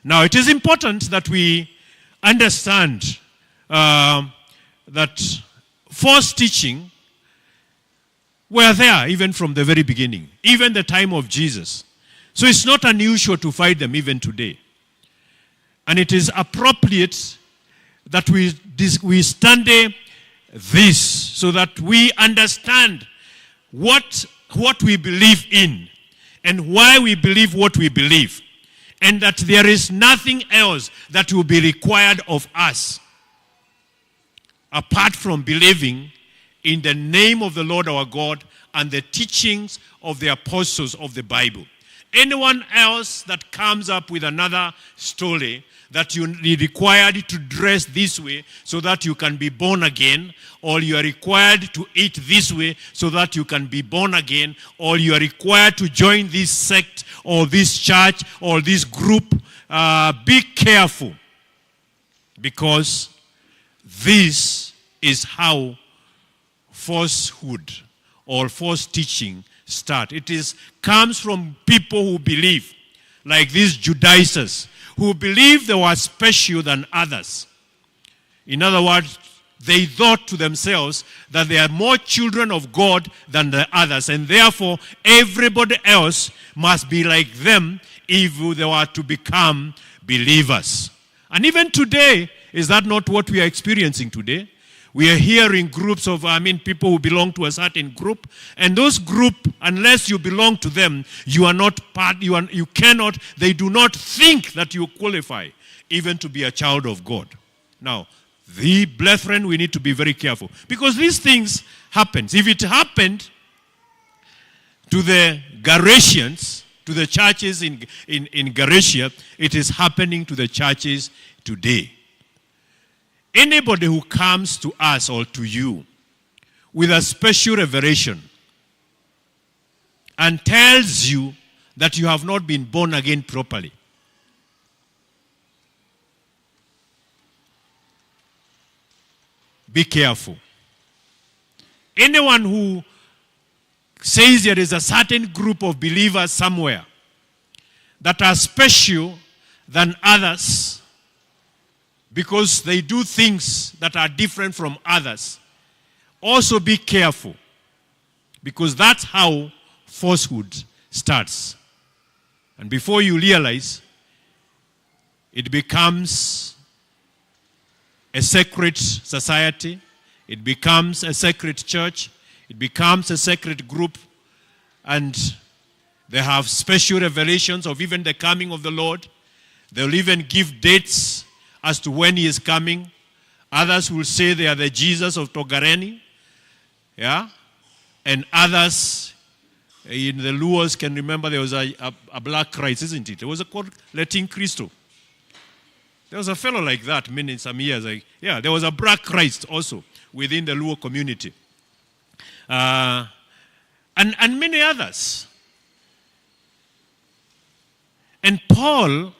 Now, it is important that we understand that false teaching were there even from the very beginning, even the time of Jesus. So it's not unusual to find them even today. And it is appropriate that we study this so that we understand what we believe in and why we believe what we believe, and that there is nothing else that will be required of us apart from believing in the name of the Lord our God and the teachings of the apostles of the Bible. Anyone else that comes up with another story that you are required to dress this way so that you can be born again, or you are required to eat this way so that you can be born again, or you are required to join this sect or this church or this group, be careful, because this is how falsehood or false teaching start. It comes from people who believe, like these Judaizers, who believed they were special than others. In other words, they thought to themselves that they are more children of God than the others, and therefore everybody else must be like them if they were to become believers. And even today, is that not what we are experiencing today? We are hearing groups of, people who belong to a certain group, and those group, unless you belong to them, you are not part, you cannot, they do not think that you qualify even to be a child of God. Now, the brethren, we need to be very careful, because these things happen. If it happened to the Galatians, to the churches in Galatia, it is happening to the churches today. Anybody who comes to us or to you with a special revelation and tells you that you have not been born again properly, be careful. Anyone who says there is a certain group of believers somewhere that are special than others because they do things that are different from others, also be careful, because that's how falsehood starts. And before you realize, it becomes a secret society, it becomes a secret church, it becomes a secret group, and they have special revelations of even the coming of the Lord. They'll even give dates as to when he is coming. Others will say they are the Jesus of Togareni. Yeah? And others in the Luos can remember there was a black Christ, isn't it? It was called Latin Cristo. There was a fellow like that some years ago. Yeah, there was a black Christ also within the Luo community. And many others. And Paul